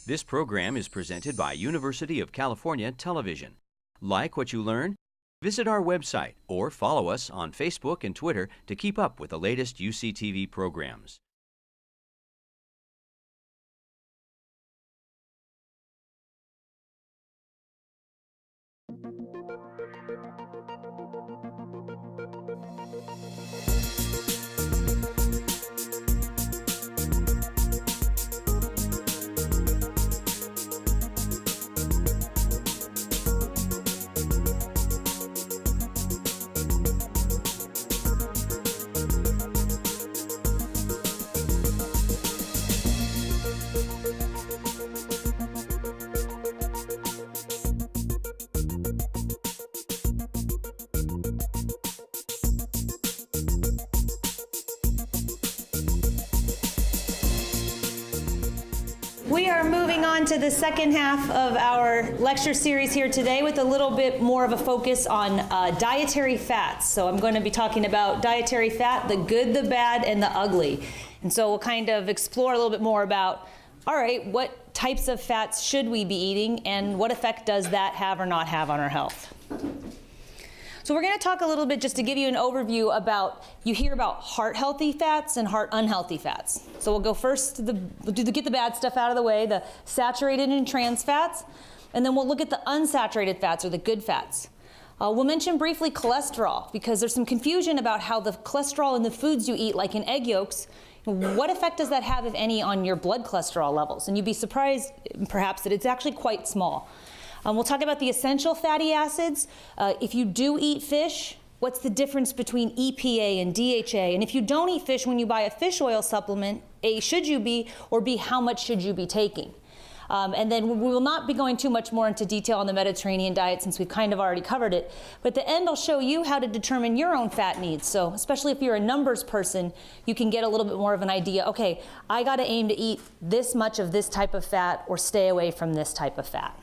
This program is presented by University of California Television. Like what you learn? Visit our website or follow us on Facebook and Twitter to keep up with the latest UCTV programs. We are moving on to the second half of our lecture series here today with a little bit more of a focus on dietary fats. So I'm going to be talking about dietary fat, the good, the bad, and the ugly. And so we'll kind of explore a little bit more about, all right, what types of fats should we be eating and what effect does that have or not have on our health? So we're going to talk a little bit just to give you an overview about, you hear about heart healthy fats and heart unhealthy fats. So we'll go first to get the bad stuff out of the way, the saturated and trans fats, and then we'll look at the unsaturated fats or the good fats. We'll mention briefly cholesterol because there's some confusion about how the cholesterol in the foods you eat, like in egg yolks, what effect does that have, if any, on your blood cholesterol levels? And you'd be surprised, perhaps, that it's actually quite small. We'll talk about the essential fatty acids. If you do eat fish, what's the difference between EPA and DHA? And if you don't eat fish when you buy a fish oil supplement, A, should you be, or B, how much should you be taking? And then we will not be going too much more into detail on the Mediterranean diet since we've kind of already covered it. But at the end, I'll show you how to determine your own fat needs. So especially if you're a numbers person, you can get a little bit more of an idea. Okay, I got to aim to eat this much of this type of fat or stay away from this type of fat.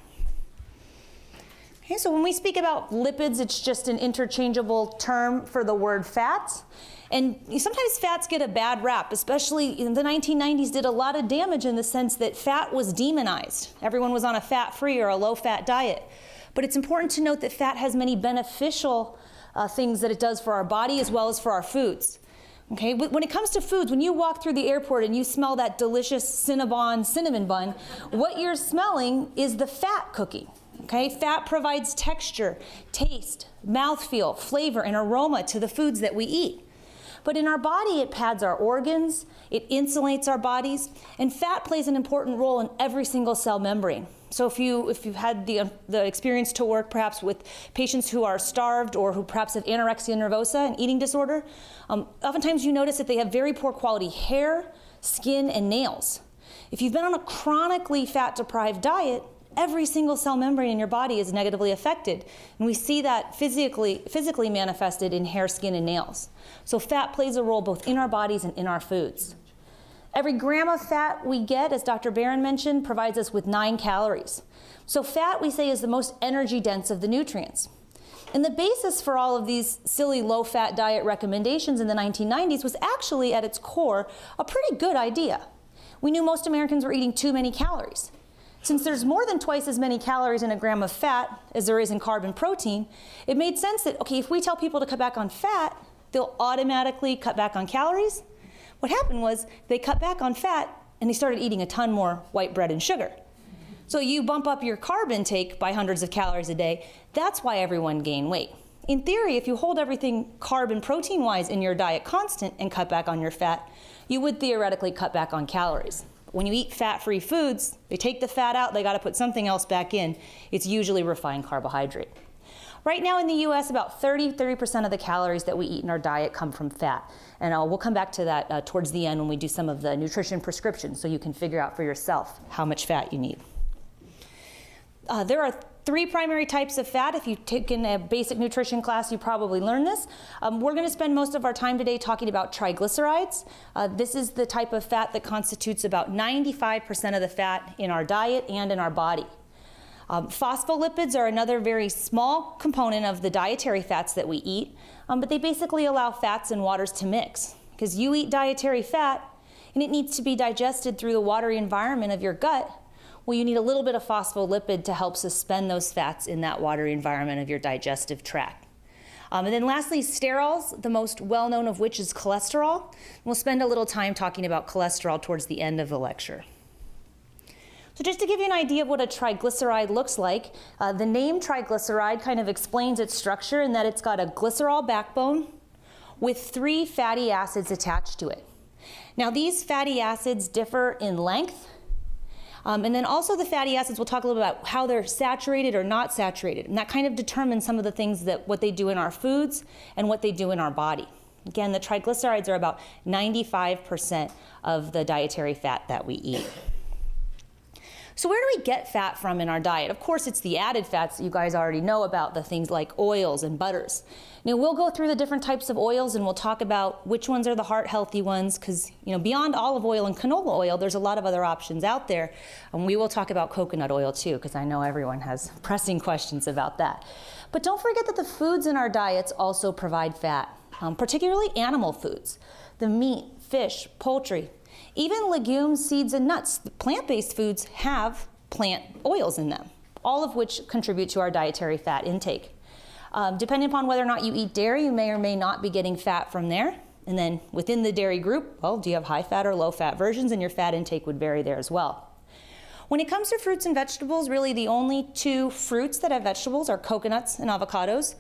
Okay, so when we speak about lipids, it's just an interchangeable term for the word fats. And sometimes fats get a bad rap, especially in the 1990s did a lot of damage in the sense that fat was demonized. Everyone was on a fat-free or a low-fat diet. But it's important to note that fat has many beneficial things that it does for our body as well as for our foods. Okay, when it comes to foods, when you walk through the airport and you smell that delicious Cinnabon cinnamon bun, what you're smelling is the fat cooking. Okay, fat provides texture, taste, mouthfeel, flavor, and aroma to the foods that we eat. But in our body, it pads our organs, it insulates our bodies, and fat plays an important role in every single cell membrane. So if you've had the experience to work perhaps with patients who are starved or who perhaps have anorexia nervosa, an eating disorder, oftentimes you notice that they have very poor quality hair, skin, and nails. If you've been on a chronically fat-deprived diet, every single cell membrane in your body is negatively affected. And we see that physically manifested in hair, skin, and nails. So fat plays a role both in our bodies and in our foods. Every gram of fat we get, as Dr. Barron mentioned, provides us with 9 calories. So fat, we say, is the most energy dense of the nutrients. And the basis for all of these silly low-fat diet recommendations in the 1990s was actually, at its core, a pretty good idea. We knew most Americans were eating too many calories. Since there's more than twice as many calories in a gram of fat as there is in carb and protein, it made sense that, okay, if we tell people to cut back on fat, they'll automatically cut back on calories. What happened was they cut back on fat and they started eating a ton more white bread and sugar. So you bump up your carb intake by hundreds of calories a day. That's why everyone gained weight. In theory, if you hold everything carb and protein-wise in your diet constant and cut back on your fat, you would theoretically cut back on calories. When you eat fat-free foods, they take the fat out, they got to put something else back in. It's usually refined carbohydrate. Right now in the US, about 30% of the calories that we eat in our diet come from fat. And we'll come back to that towards the end when we do some of the nutrition prescriptions so you can figure out for yourself how much fat you need. There are 3 primary types of fat. If you've taken a basic nutrition class, you probably learned this. We're going to spend most of our time today talking about triglycerides. This is the type of fat that constitutes about 95% of the fat in our diet and in our body. Phospholipids are another very small component of the dietary fats that we eat, but they basically allow fats and waters to mix. Because you eat dietary fat, and it needs to be digested through the watery environment of your gut. Well, you need a little bit of phospholipid to help suspend those fats in that watery environment of your digestive tract. And then lastly, sterols, the most well-known of which is cholesterol. We'll spend a little time talking about cholesterol towards the end of the lecture. So just to give you an idea of what a triglyceride looks like, the name triglyceride kind of explains its structure in that it's got a glycerol backbone with 3 fatty acids attached to it. Now these fatty acids differ in length, and then also the fatty acids, we'll talk a little bit about how they're saturated or not saturated, and that kind of determines some of the things that what they do in our foods and what they do in our body. Again, the triglycerides are about 95% of the dietary fat that we eat. So where do we get fat from in our diet? Of course, it's the added fats that you guys already know about, the things like oils and butters. Now, we'll go through the different types of oils and we'll talk about which ones are the heart-healthy ones, because beyond olive oil and canola oil, there's a lot of other options out there. And we will talk about coconut oil too, because I know everyone has pressing questions about that. But don't forget that the foods in our diets also provide fat, particularly animal foods. The meat, fish, poultry, even legumes, seeds, and nuts. Plant-based foods have plant oils in them, all of which contribute to our dietary fat intake. Depending upon whether or not you eat dairy, you may or may not be getting fat from there. And then within the dairy group, well, do you have high-fat or low-fat versions? And your fat intake would vary there as well. When it comes to fruits and vegetables, really the only 2 fruits that have vegetables are coconuts and avocados,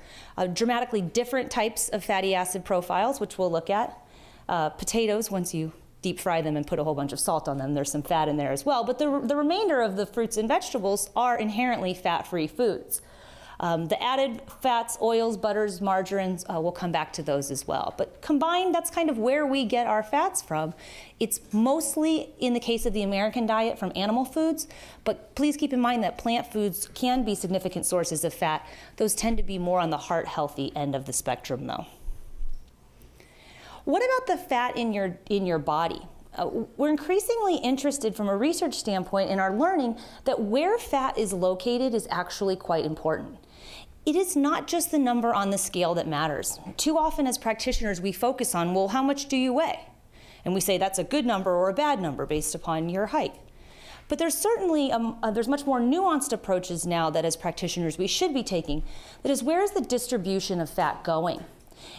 dramatically different types of fatty acid profiles, which we'll look at. Potatoes, once you deep fry them and put a whole bunch of salt on them, there's some fat in there as well. But the remainder of the fruits and vegetables are inherently fat-free foods. The added fats, oils, butters, margarines, we'll come back to those as well. But combined, that's kind of where we get our fats from. It's mostly, in the case of the American diet, from animal foods, but please keep in mind that plant foods can be significant sources of fat. Those tend to be more on the heart-healthy end of the spectrum, though. What about the fat in your body? We're increasingly interested from a research standpoint in our learning that where fat is located is actually quite important. It is not just the number on the scale that matters. Too often as practitioners we focus on, well, how much do you weigh? And we say that's a good number or a bad number based upon your height. But there's certainly, there's much more nuanced approaches now that as practitioners we should be taking. That is, where is the distribution of fat going?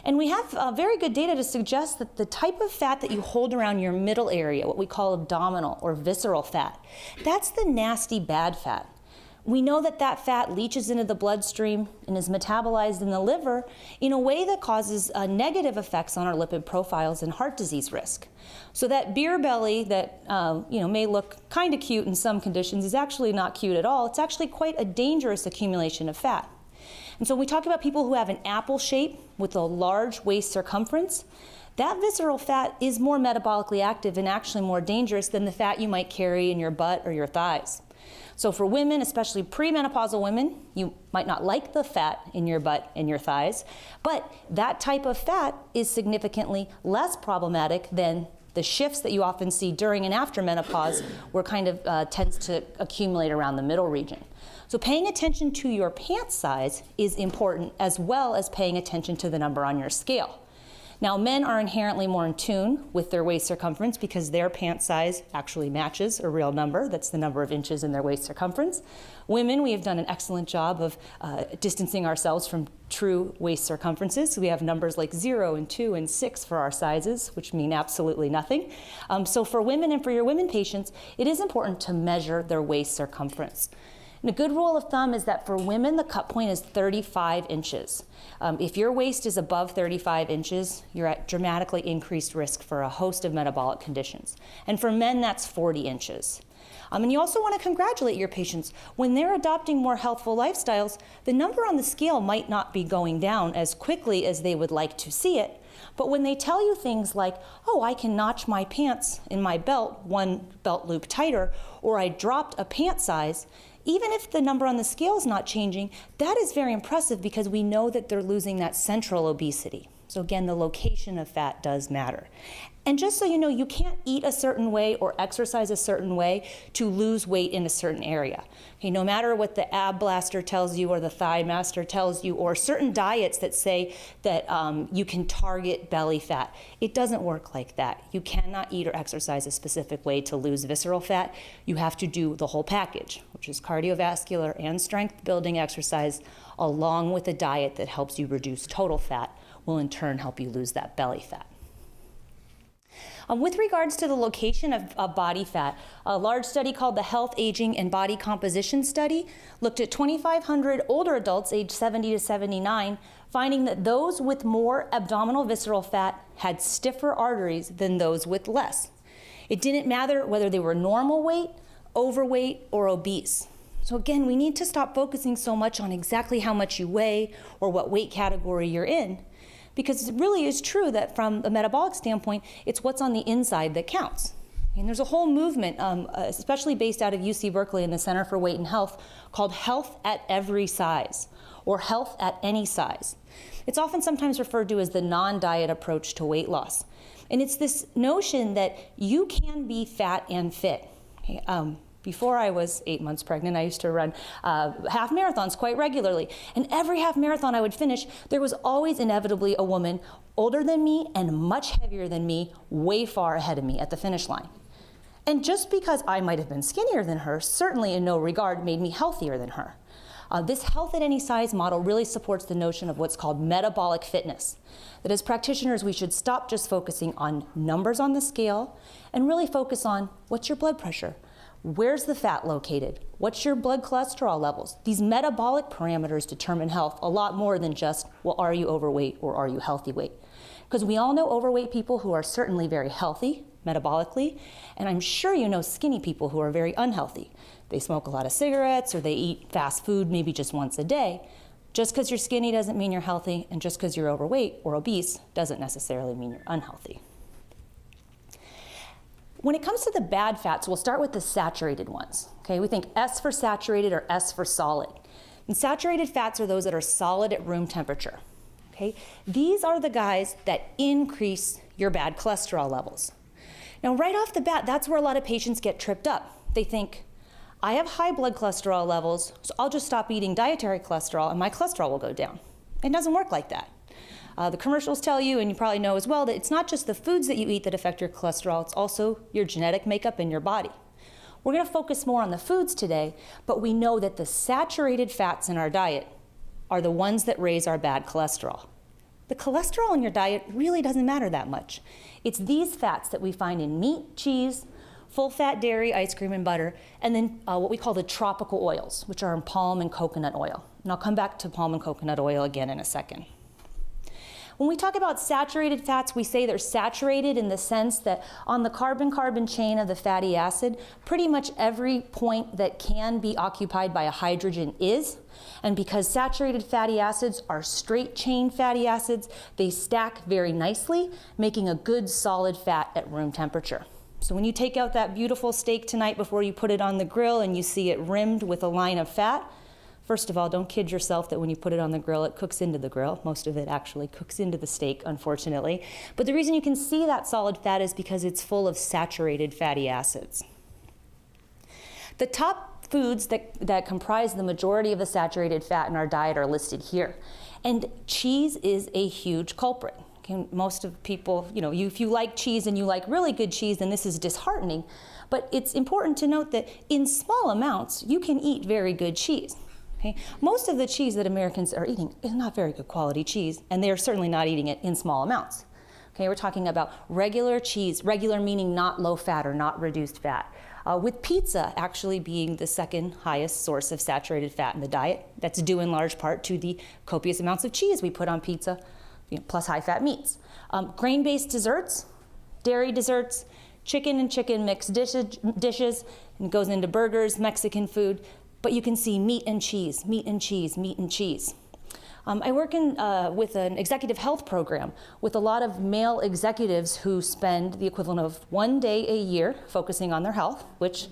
And we have very good data to suggest that the type of fat that you hold around your middle area, what we call abdominal or visceral fat, that's the nasty bad fat. We know that that fat leaches into the bloodstream and is metabolized in the liver in a way that causes negative effects on our lipid profiles and heart disease risk. So that beer belly that may look kind of cute in some conditions is actually not cute at all. It's actually quite a dangerous accumulation of fat. And so when we talk about people who have an apple shape with a large waist circumference, that visceral fat is more metabolically active and actually more dangerous than the fat you might carry in your butt or your thighs. So for women, especially premenopausal women, you might not like the fat in your butt and your thighs, but that type of fat is significantly less problematic than the shifts that you often see during and after menopause, where kind of tends to accumulate around the middle region. So paying attention to your pant size is important, as well as paying attention to the number on your scale. Now, men are inherently more in tune with their waist circumference because their pant size actually matches a real number. That's the number of inches in their waist circumference. Women, we have done an excellent job of distancing ourselves from true waist circumferences. So we have numbers like 0 and 2 and 6 for our sizes, which mean absolutely nothing. So for women and for your women patients, it is important to measure their waist circumference. And a good rule of thumb is that for women, the cut point is 35 inches. If your waist is above 35 inches, you're at dramatically increased risk for a host of metabolic conditions. And for men, that's 40 inches. And you also want to congratulate your patients. When they're adopting more healthful lifestyles, the number on the scale might not be going down as quickly as they would like to see it. But when they tell you things like, oh, I can notch my pants in my belt one belt loop tighter, or I dropped a pant size, even if the number on the scale is not changing, that is very impressive because we know that they're losing that central obesity. So again, the location of fat does matter. And just so you know, you can't eat a certain way or exercise a certain way to lose weight in a certain area. Okay, no matter what the ab blaster tells you or the thigh master tells you, or certain diets that say that you can target belly fat, it doesn't work like that. You cannot eat or exercise a specific way to lose visceral fat. You have to do the whole package, which is cardiovascular and strength building exercise, along with a diet that helps you reduce total fat, will in turn help you lose that belly fat. With regards to the location of body fat, a large study called the Health, Aging, and Body Composition Study looked at 2,500 older adults aged 70 to 79, finding that those with more abdominal visceral fat had stiffer arteries than those with less. It didn't matter whether they were normal weight, overweight, or obese. So again, we need to stop focusing so much on exactly how much you weigh or what weight category you're in, because it really is true that from a metabolic standpoint, it's what's on the inside that counts. And there's a whole movement, especially based out of UC Berkeley and the Center for Weight and Health, called Health at Every Size, or Health at Any Size. It's often sometimes referred to as the non-diet approach to weight loss. And it's this notion that you can be fat and fit. Okay, before I was 8 months pregnant, I used to run half marathons quite regularly. And every half marathon I would finish, there was always inevitably a woman older than me and much heavier than me, way far ahead of me at the finish line. And just because I might have been skinnier than her, certainly in no regard made me healthier than her. This health at any size model really supports the notion of what's called metabolic fitness. That as practitioners, we should stop just focusing on numbers on the scale and really focus on what's your blood pressure, where's the fat located, what's your blood cholesterol levels. These metabolic parameters determine health a lot more than just, well, are you overweight or are you healthy weight? Because we all know overweight people who are certainly very healthy metabolically, and I'm sure you know skinny people who are very unhealthy. They smoke a lot of cigarettes or they eat fast food maybe just once a day. Just because you're skinny doesn't mean you're healthy, and just because you're overweight or obese doesn't necessarily mean you're unhealthy. When it comes to the bad fats, we'll start with the saturated ones. Okay, we think S for saturated or S for solid. And saturated fats are those that are solid at room temperature. Okay, these are the guys that increase your bad cholesterol levels. Now, right off the bat, that's where a lot of patients get tripped up. They think, I have high blood cholesterol levels, so I'll just stop eating dietary cholesterol and my cholesterol will go down. It doesn't work like that. The commercials tell you, and you probably know as well, that it's not just the foods that you eat that affect your cholesterol, it's also your genetic makeup in your body. We're going to focus more on the foods today, but we know that the saturated fats in our diet are the ones that raise our bad cholesterol. The cholesterol in your diet really doesn't matter that much. It's these fats that we find in meat, cheese, full-fat dairy, ice cream, and butter, and then what we call the tropical oils, which are in palm and coconut oil. And I'll come back to palm and coconut oil again in a second. When we talk about saturated fats, we say they're saturated in the sense that on the carbon-carbon chain of the fatty acid, pretty much every point that can be occupied by a hydrogen is. And because saturated fatty acids are straight-chain fatty acids, they stack very nicely, making a good solid fat at room temperature. So when you take out that beautiful steak tonight before you put it on the grill and you see it rimmed with a line of fat, first of all, don't kid yourself that when you put it on the grill, it cooks into the grill. Most of it actually cooks into the steak, unfortunately. But the reason you can see that solid fat is because it's full of saturated fatty acids. The top foods that comprise the majority of the saturated fat in our diet are listed here. And cheese is a huge culprit. Okay, most of people, if you like cheese and you like really good cheese, then this is disheartening. But it's important to note that in small amounts, you can eat very good cheese. Okay? Most of the cheese that Americans are eating is not very good quality cheese, and they're certainly not eating it in small amounts. Okay, we're talking about regular cheese, regular meaning not low fat or not reduced fat, with pizza actually being the second highest source of saturated fat in the diet. That's due in large part to the copious amounts of cheese we put on pizza, plus high-fat meats. Grain-based desserts, dairy desserts, chicken and chicken mixed dishes, and it goes into burgers, Mexican food. But you can see meat and cheese, meat and cheese, meat and cheese. I work with an executive health program with a lot of male executives who spend the equivalent of 1 day a year focusing on their health, which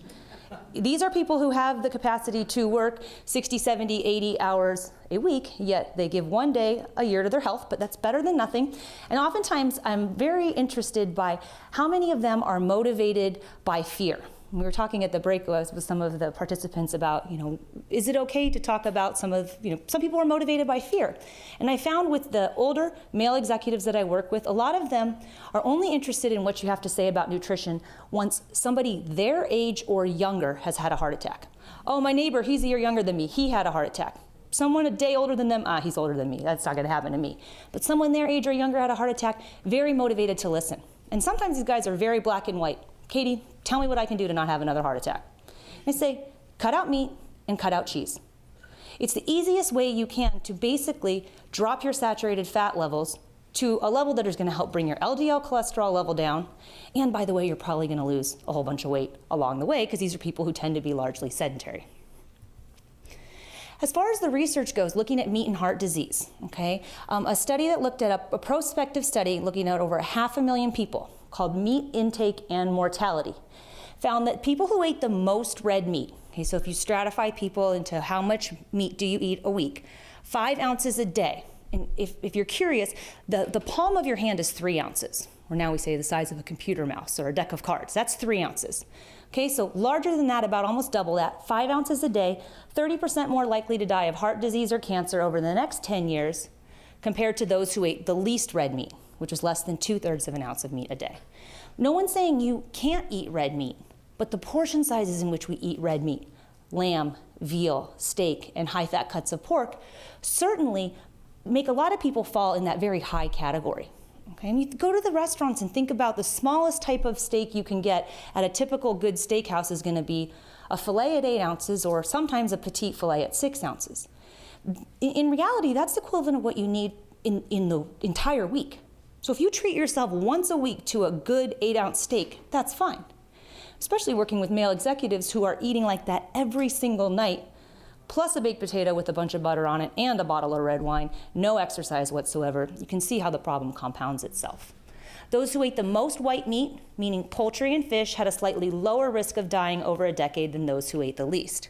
These are people who have the capacity to work 60, 70, 80 hours a week, yet they give one day a year to their health, but that's better than nothing. And oftentimes I'm very interested by how many of them are motivated by fear. We were talking at the break with some of the participants about, is it okay to talk about some people are motivated by fear. And I found with the older male executives that I work with, a lot of them are only interested in what you have to say about nutrition once somebody their age or younger has had a heart attack. Oh, my neighbor, he's a year younger than me, he had a heart attack. Someone a day older than them, he's older than me, that's not gonna happen to me. But someone their age or younger had a heart attack, very motivated to listen. And sometimes these guys are very black and white. Katie, tell me what I can do to not have another heart attack. I say, cut out meat and cut out cheese. It's the easiest way you can to basically drop your saturated fat levels to a level that is going to help bring your LDL cholesterol level down. And by the way, you're probably going to lose a whole bunch of weight along the way because these are people who tend to be largely sedentary. As far as the research goes, looking at meat and heart disease, okay, a study that looked at a prospective study looking at over 500,000 people called Meat Intake and Mortality, found that people who ate the most red meat, okay, so if you stratify people into how much meat do you eat a week, 5 ounces a day. And if you're curious, the palm of your hand is 3 ounces, or now we say the size of a computer mouse or a deck of cards. That's 3 ounces. Okay, so larger than that, about almost double that, 5 ounces a day, 30% more likely to die of heart disease or cancer over the next 10 years compared to those who ate the least red meat, which was less than 2/3 of an ounce of meat a day. No one's saying you can't eat red meat, but the portion sizes in which we eat red meat, lamb, veal, steak, and high-fat cuts of pork, certainly make a lot of people fall in that very high category. Okay, and you go to the restaurants and think about the smallest type of steak you can get at a typical good steakhouse is going to be a filet at 8 ounces or sometimes a petite filet at 6 ounces. In reality, that's the equivalent of what you need in the entire week. So if you treat yourself once a week to a good 8-ounce steak, that's fine. Especially working with male executives who are eating like that every single night, plus a baked potato with a bunch of butter on it and a bottle of red wine, no exercise whatsoever. You can see how the problem compounds itself. Those who ate the most white meat, meaning poultry and fish, had a slightly lower risk of dying over a decade than those who ate the least.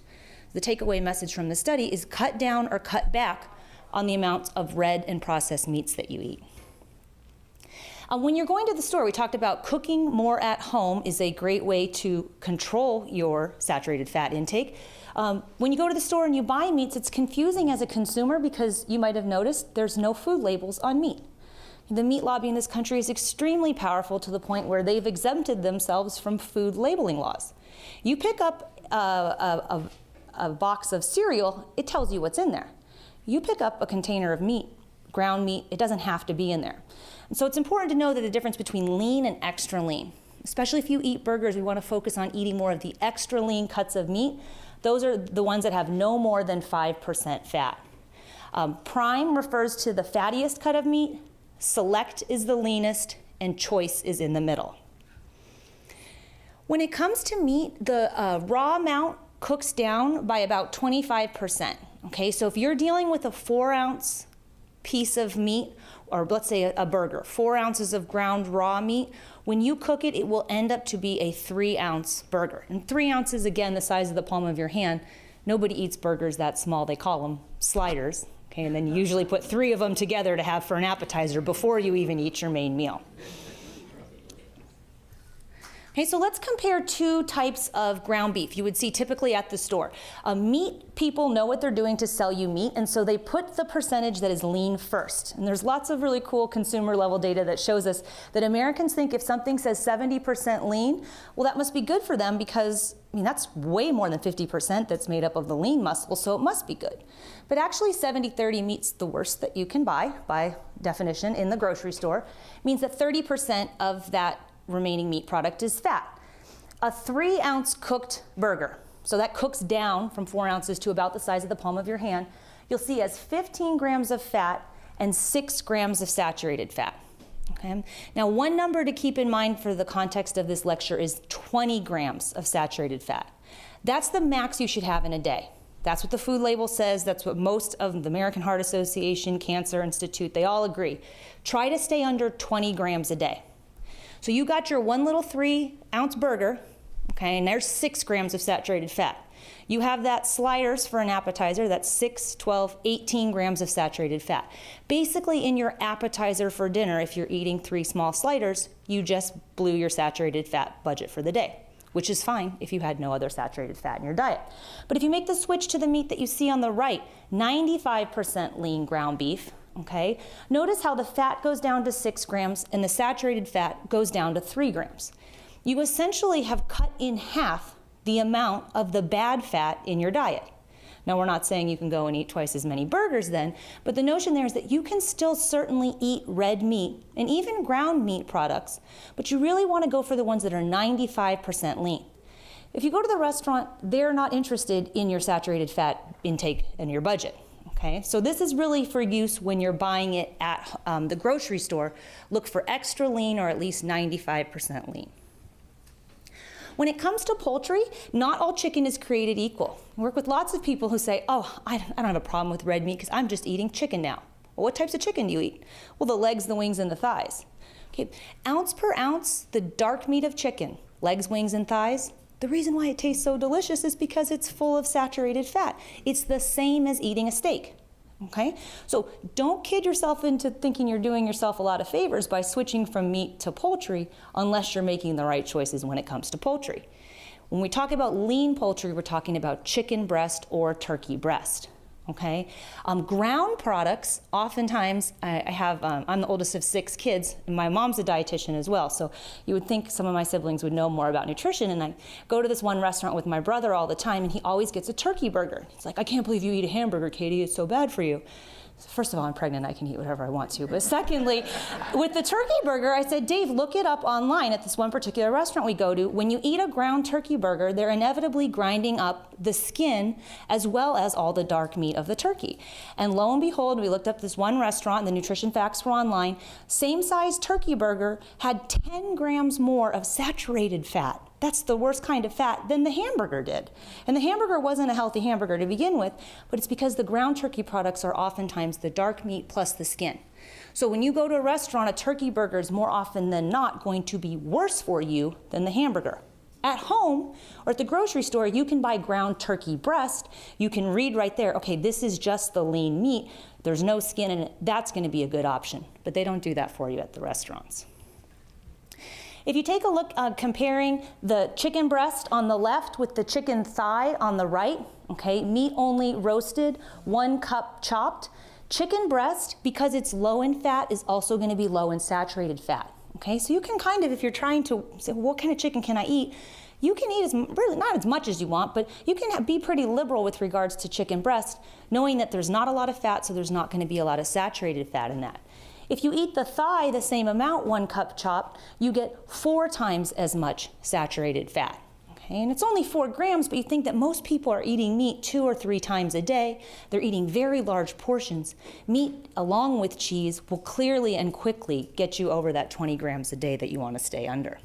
The takeaway message from the study is cut down or cut back on the amount of red and processed meats that you eat. When you're going to the store, we talked about cooking more at home is a great way to control your saturated fat intake. When you go to the store and you buy meats, it's confusing as a consumer because you might have noticed there's no food labels on meat. The meat lobby in this country is extremely powerful to the point where they've exempted themselves from food labeling laws. You pick up a box of cereal, it tells you what's in there. You pick up a container of meat, ground meat, it doesn't have to be in there. And so it's important to know that the difference between lean and extra lean, especially if you eat burgers, we want to focus on eating more of the extra lean cuts of meat. Those are the ones that have no more than 5% fat. Prime refers to the fattiest cut of meat, select is the leanest, and choice is in the middle. When it comes to meat, the raw amount cooks down by about 25%. Okay, so if you're dealing with a 4-ounce piece of meat, or let's say a burger, 4 ounces of ground raw meat, when you cook it, it will end up to be a 3-ounce burger. And 3 ounces, again, the size of the palm of your hand. Nobody eats burgers that small. They call them sliders. Okay, and then you usually put 3 of them together to have for an appetizer before you even eat your main meal. Okay, so let's compare 2 types of ground beef you would see typically at the store. Meat people know what they're doing to sell you meat, and so they put the percentage that is lean first. And there's lots of really cool consumer level data that shows us that Americans think if something says 70% lean, well, that must be good for them because, that's way more than 50% that's made up of the lean muscle, so it must be good. But actually 70-30 meat's the worst that you can buy, by definition, in the grocery store. It means that 30% of that remaining meat product is fat. A 3-ounce cooked burger, so that cooks down from 4 ounces to about the size of the palm of your hand, you'll see has 15 grams of fat and 6 grams of saturated fat. Okay? Now, one number to keep in mind for the context of this lecture is 20 grams of saturated fat. That's the max you should have in a day. That's what the food label says. That's what most of the American Heart Association, Cancer Institute, they all agree. Try to stay under 20 grams a day. So you got your one little 3-ounce burger, okay? And there's 6 grams of saturated fat. You have that sliders for an appetizer, that's 6, 12, 18 grams of saturated fat. Basically, in your appetizer for dinner, if you're eating 3 small sliders, you just blew your saturated fat budget for the day, which is fine if you had no other saturated fat in your diet. But if you make the switch to the meat that you see on the right, 95% lean ground beef, okay? Notice how the fat goes down to 6 grams and the saturated fat goes down to 3 grams. You essentially have cut in half the amount of the bad fat in your diet. Now, we're not saying you can go and eat twice as many burgers then, but the notion there is that you can still certainly eat red meat and even ground meat products, but you really want to go for the ones that are 95% lean. If you go to the restaurant, they're not interested in your saturated fat intake and your budget. Okay, so this is really for use when you're buying it at the grocery store. Look for extra lean or at least 95% lean. When it comes to poultry, not all chicken is created equal. I work with lots of people who say, oh, I don't have a problem with red meat because I'm just eating chicken now. Well, what types of chicken do you eat? Well, the legs, the wings, and the thighs. Okay, ounce per ounce, the dark meat of chicken, legs, wings, and thighs, the reason why it tastes so delicious is because it's full of saturated fat. It's the same as eating a steak. Okay, so don't kid yourself into thinking you're doing yourself a lot of favors by switching from meat to poultry unless you're making the right choices when it comes to poultry. When we talk about lean poultry, we're talking about chicken breast or turkey breast. Okay, ground products, oftentimes I'm the oldest of 6 kids, and my mom's a dietitian as well, so you would think some of my siblings would know more about nutrition, and I go to this one restaurant with my brother all the time, and he always gets a turkey burger. He's like, I can't believe you eat a hamburger, Katie, it's so bad for you. First of all, I'm pregnant, I can eat whatever I want to. But secondly, with the turkey burger, I said, Dave, look it up online at this one particular restaurant we go to. When you eat a ground turkey burger, they're inevitably grinding up the skin as well as all the dark meat of the turkey. And lo and behold, we looked up this one restaurant, the nutrition facts were online. Same size turkey burger had 10 grams more of saturated fat. That's the worst kind of fat than the hamburger did. And the hamburger wasn't a healthy hamburger to begin with, but it's because the ground turkey products are oftentimes the dark meat plus the skin. So when you go to a restaurant, a turkey burger is more often than not going to be worse for you than the hamburger. At home or at the grocery store, you can buy ground turkey breast. You can read right there, okay, this is just the lean meat. There's no skin in it. That's going to be a good option. But they don't do that for you at the restaurants. If you take a look comparing the chicken breast on the left with the chicken thigh on the right, okay, meat only roasted, 1 cup chopped. Chicken breast, because it's low in fat, is also going to be low in saturated fat. Okay, so you can kind of, if you're trying to say, well, what kind of chicken can I eat? You can eat really not as much as you want, but you can be pretty liberal with regards to chicken breast, knowing that there's not a lot of fat, so there's not going to be a lot of saturated fat in that. If you eat the thigh the same amount, 1 cup chopped, you get 4 times as much saturated fat. Okay, and it's only 4 grams, but you think that most people are eating meat 2 or 3 times a day. They're eating very large portions. Meat, along with cheese, will clearly and quickly get you over that 20 grams a day that you want to stay under.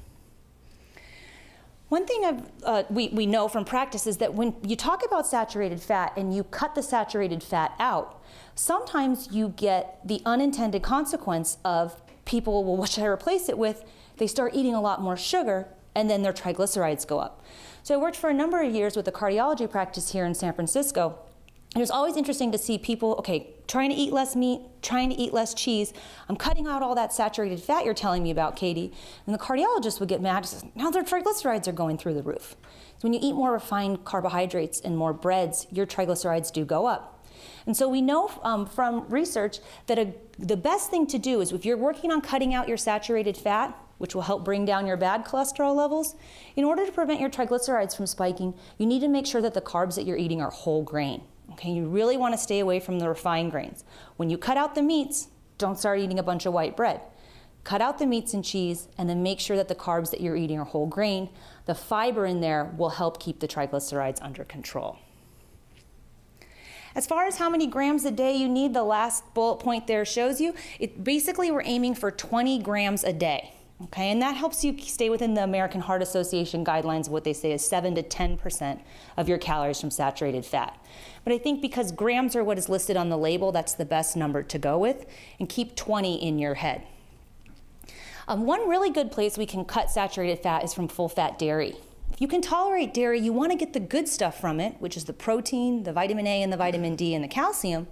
One thing we know from practice is that when you talk about saturated fat and you cut the saturated fat out, sometimes you get the unintended consequence of people, well, what should I replace it with? They start eating a lot more sugar, and then their triglycerides go up. So I worked for a number of years with a cardiology practice here in San Francisco. It was always interesting to see people, okay, trying to eat less meat, trying to eat less cheese. I'm cutting out all that saturated fat you're telling me about, Katie. And the cardiologist would get mad and say, now their triglycerides are going through the roof. So when you eat more refined carbohydrates and more breads, your triglycerides do go up. And so we know from research that the best thing to do is if you're working on cutting out your saturated fat, which will help bring down your bad cholesterol levels, in order to prevent your triglycerides from spiking, you need to make sure that the carbs that you're eating are whole grain. Okay, you really want to stay away from the refined grains. When you cut out the meats, don't start eating a bunch of white bread. Cut out the meats and cheese, and then make sure that the carbs that you're eating are whole grain. The fiber in there will help keep the triglycerides under control. As far as how many grams a day you need, the last bullet point there shows you, basically we're aiming for 20 grams a day. Okay, and that helps you stay within the American Heart Association guidelines of what they say is 7 to 10% of your calories from saturated fat. But I think because grams are what is listed on the label, that's the best number to go with, and keep 20 in your head. One really good place we can cut saturated fat is from full-fat dairy. If you can tolerate dairy, you want to get the good stuff from it, which is the protein, the vitamin A and the vitamin D and the calcium,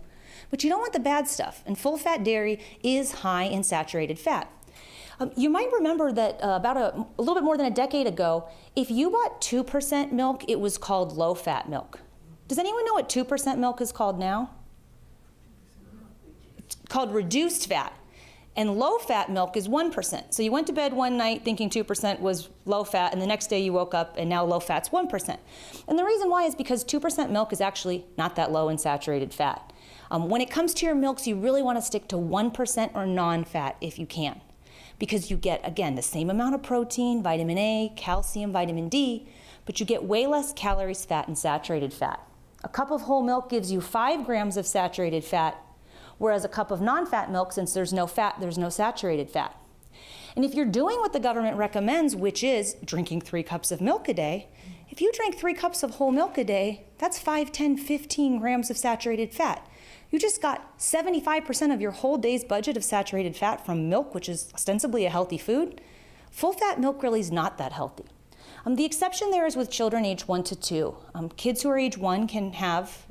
but you don't want the bad stuff. And full-fat dairy is high in saturated fat. You might remember that about a little bit more than a decade ago, if you bought 2% milk, it was called low-fat milk. Does anyone know what 2% milk is called now? It's called reduced fat. And low-fat milk is 1%. So you went to bed one night thinking 2% was low-fat, and the next day you woke up and now low-fat's 1%. And the reason why is because 2% milk is actually not that low in saturated fat. When it comes to your milks, you really want to stick to 1% or non-fat if you can, because you get, again, the same amount of protein, vitamin A, calcium, vitamin D, but you get way less calories, fat, and saturated fat. A cup of whole milk gives you 5 grams of saturated fat, whereas a cup of non-fat milk, since there's no fat, there's no saturated fat. And if you're doing what the government recommends, which is drinking 3 cups of milk a day, if you drink 3 cups of whole milk a day, that's 5, 10, 15 grams of saturated fat. You just got 75% of your whole day's budget of saturated fat from milk, which is ostensibly a healthy food. Full-fat milk really is not that healthy. The exception there is with children age 1 to 2. Kids who are age 1 can have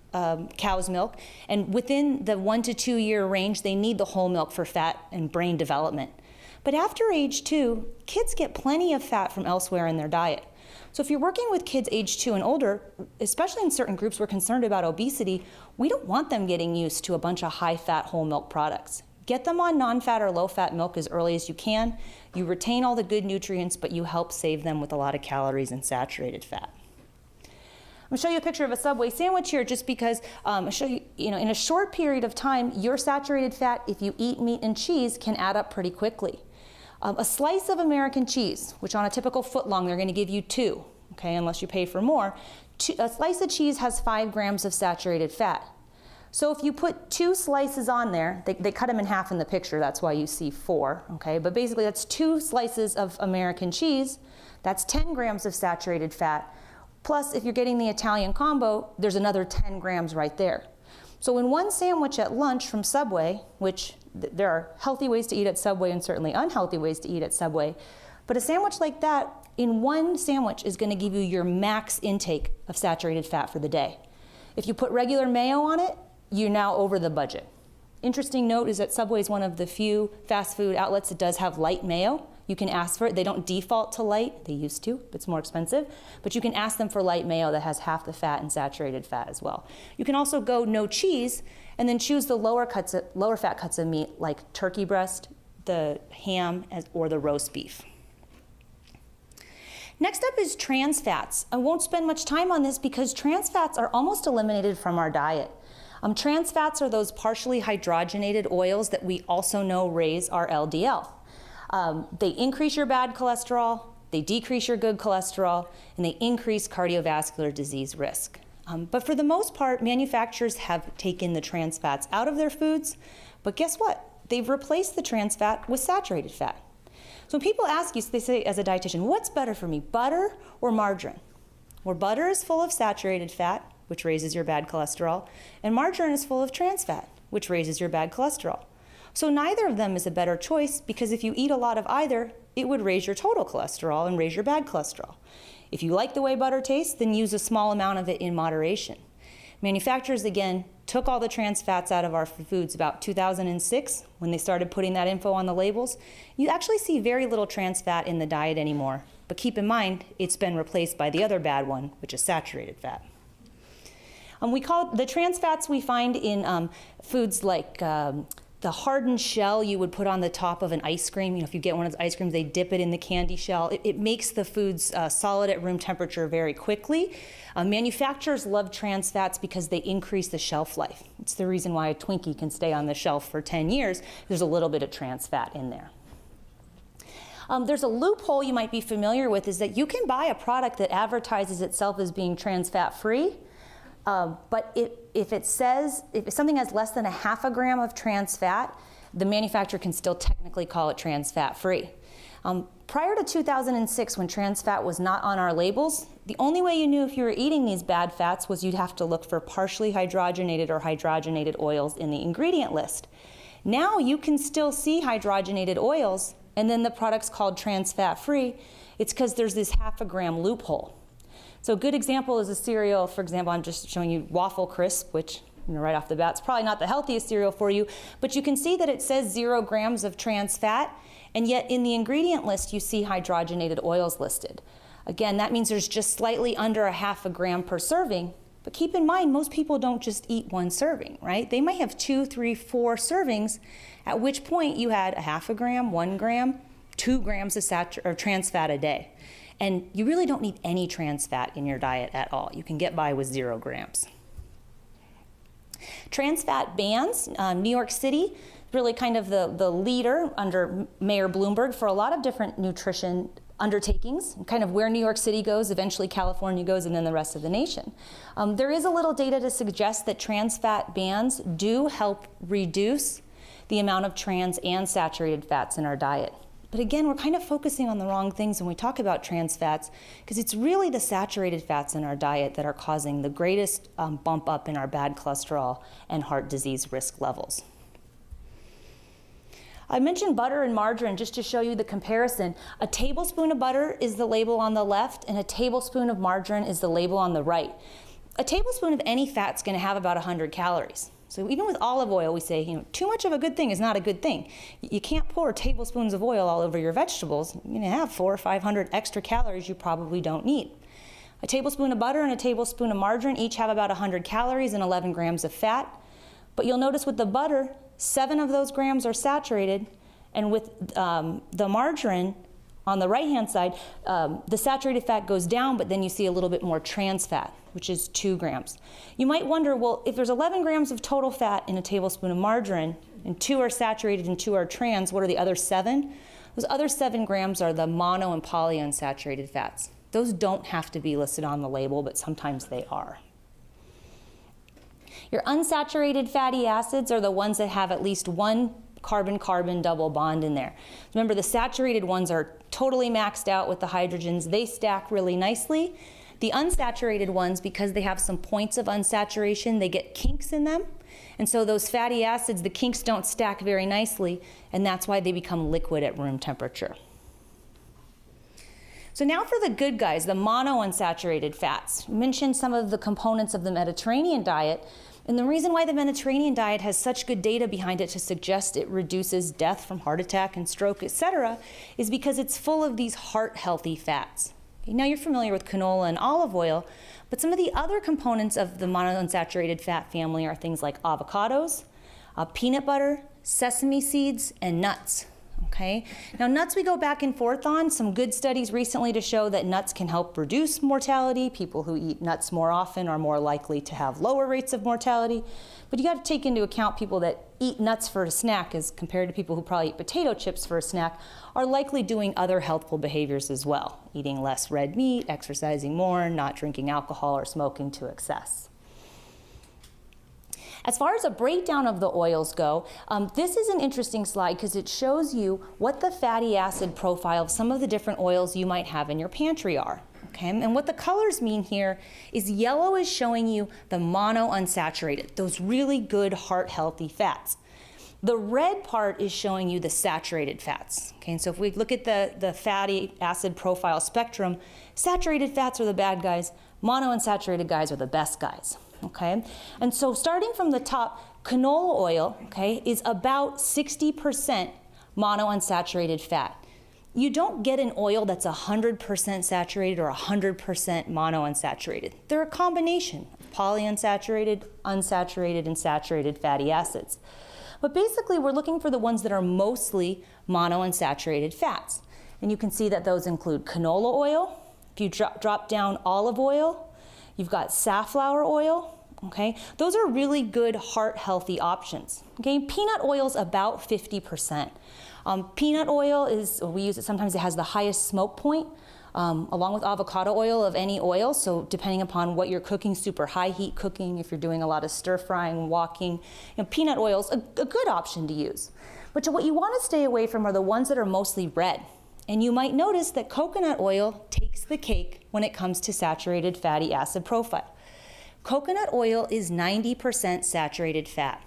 cow's milk, and within the 1 to 2 year range, they need the whole milk for fat and brain development. But after age 2, kids get plenty of fat from elsewhere in their diet. So if you're working with kids age 2 and older, especially in certain groups we're concerned about obesity, we don't want them getting used to a bunch of high-fat whole milk products. Get them on non-fat or low-fat milk as early as you can. You retain all the good nutrients, but you help save them with a lot of calories and saturated fat. I'm going to show you a picture of a Subway sandwich here just because I'll show you, in a short period of time, your saturated fat, if you eat meat and cheese, can add up pretty quickly. A slice of American cheese, which on a typical footlong, they're going to give you 2, okay, unless you pay for more. A slice of cheese has 5 grams of saturated fat. So if you put 2 slices on there, they cut them in half in the picture, that's why you see 4, okay? But basically that's 2 slices of American cheese, that's 10 grams of saturated fat, plus if you're getting the Italian combo, there's another 10 grams right there. So in one sandwich at lunch from Subway, which there are healthy ways to eat at Subway and certainly unhealthy ways to eat at Subway, but a sandwich like that in one sandwich is going to give you your max intake of saturated fat for the day. If you put regular mayo on it, you're now over the budget. Interesting note is that Subway is one of the few fast food outlets that does have light mayo. You can ask for it. They don't default to light. They used to. It's more expensive. But you can ask them for light mayo that has half the fat and saturated fat as well. You can also go no cheese and then choose the lower fat cuts of meat like turkey breast, the ham, or the roast beef. Next up is trans fats. I won't spend much time on this because trans fats are almost eliminated from our diet. Trans fats are those partially hydrogenated oils that we also know raise our LDL. They increase your bad cholesterol, they decrease your good cholesterol, and they increase cardiovascular disease risk. But for the most part, manufacturers have taken the trans fats out of their foods, but guess what? They've replaced the trans fat with saturated fat. So when people ask you, they say as a dietitian, what's better for me, butter or margarine? Well, butter is full of saturated fat, which raises your bad cholesterol, and margarine is full of trans fat, which raises your bad cholesterol. So neither of them is a better choice because if you eat a lot of either, it would raise your total cholesterol and raise your bad cholesterol. If you like the way butter tastes, then use a small amount of it in moderation. Manufacturers, again, took all the trans fats out of our foods about 2006 when they started putting that info on the labels. You actually see very little trans fat in the diet anymore, but keep in mind, it's been replaced by the other bad one, which is saturated fat. We call the trans fats we find in foods like the hardened shell you would put on the top of an ice cream. If you get one of those ice creams, they dip it in the candy shell. It makes the foods solid at room temperature very quickly. Manufacturers love trans fats because they increase the shelf life. It's the reason why a Twinkie can stay on the shelf for 10 years. There's a little bit of trans fat in there. There's a loophole you might be familiar with is that you can buy a product that advertises itself as being trans fat free, but if something has less than 0.5 gram of trans fat, the manufacturer can still technically call it trans fat free. Prior to 2006, when trans fat was not on our labels, the only way you knew if you were eating these bad fats was you'd have to look for partially hydrogenated or hydrogenated oils in the ingredient list. Now you can still see hydrogenated oils, and then the product's called trans fat free. It's because there's this 0.5 gram loophole. So a good example is a cereal. For example, I'm just showing you Waffle Crisp, which right off the bat, it's probably not the healthiest cereal for you, but you can see that it says 0 grams of trans fat, and yet in the ingredient list you see hydrogenated oils listed. Again, that means there's just slightly under a half a gram per serving, but keep in mind most people don't just eat 1 serving, right? They might have 2, 3, 4 servings, at which point you had a half a gram, 1 gram, 2 grams of trans fat a day. And you really don't need any trans fat in your diet at all. You can get by with 0 grams. Trans fat bans, New York City, really kind of the leader under Mayor Bloomberg for a lot of different nutrition undertakings, kind of where New York City goes, eventually California goes, and then the rest of the nation. There is a little data to suggest that trans fat bans do help reduce the amount of trans and saturated fats in our diet. But again, we're kind of focusing on the wrong things when we talk about trans fats, because it's really the saturated fats in our diet that are causing the greatest bump up in our bad cholesterol and heart disease risk levels. I mentioned butter and margarine just to show you the comparison. A tablespoon of butter is the label on the left, and a tablespoon of margarine is the label on the right. A tablespoon of any fat is going to have about 100 calories. So even with olive oil, we say, too much of a good thing is not a good thing. You can't pour tablespoons of oil all over your vegetables. You're going to have 400 or 500 extra calories you probably don't need. A tablespoon of butter and a tablespoon of margarine each have about 100 calories and 11 grams of fat. But you'll notice with the butter, 7 of those grams are saturated, and with the margarine, on the right-hand side, the saturated fat goes down, but then you see a little bit more trans fat, which is 2 grams. You might wonder, well, if there's 11 grams of total fat in a tablespoon of margarine, and 2 are saturated and 2 are trans, what are the other 7? Those other 7 grams are the mono and polyunsaturated fats. Those don't have to be listed on the label, but sometimes they are. Your unsaturated fatty acids are the ones that have at least 1 carbon-carbon double bond in there. Remember, the saturated ones are totally maxed out with the hydrogens. They stack really nicely. The unsaturated ones, because they have some points of unsaturation, they get kinks in them. And so those fatty acids, the kinks don't stack very nicely, and that's why they become liquid at room temperature. So now for the good guys, the monounsaturated fats. I mentioned some of the components of the Mediterranean diet. And the reason why the Mediterranean diet has such good data behind it to suggest it reduces death from heart attack and stroke, etc., is because it's full of these heart-healthy fats. Okay, now you're familiar with canola and olive oil, but some of the other components of the monounsaturated fat family are things like avocados, peanut butter, sesame seeds, and nuts. Okay? Now nuts we go back and forth on. Some good studies recently to show that nuts can help reduce mortality. People who eat nuts more often are more likely to have lower rates of mortality. But you got to take into account people that eat nuts for a snack as compared to people who probably eat potato chips for a snack are likely doing other healthful behaviors as well. Eating less red meat, exercising more, not drinking alcohol or smoking to excess. As far as a breakdown of the oils go, this is an interesting slide because it shows you what the fatty acid profile of some of the different oils you might have in your pantry are. Okay? And what the colors mean here is yellow is showing you the monounsaturated, those really good heart-healthy fats. The red part is showing you the saturated fats. Okay? And so if we look at the fatty acid profile spectrum, saturated fats are the bad guys, monounsaturated guys are the best guys. Okay, and so starting from the top, canola oil, okay, is about 60% monounsaturated fat. You don't get an oil that's 100% saturated or 100% monounsaturated. They're a combination of polyunsaturated, unsaturated, and saturated fatty acids. But basically, we're looking for the ones that are mostly monounsaturated fats. And you can see that those include canola oil. If you drop down olive oil, you've got safflower oil, okay? Those are really good heart-healthy options, okay? Peanut oil's about 50%. Peanut oil we use it sometimes, it has the highest smoke point, along with avocado oil of any oil, so depending upon what you're cooking, super high heat cooking, if you're doing a lot of stir frying, walking, peanut oil's a good option to use. But what you want to stay away from are the ones that are mostly red. And you might notice that coconut oil takes the cake when it comes to saturated fatty acid profile. Coconut oil is 90% saturated fat.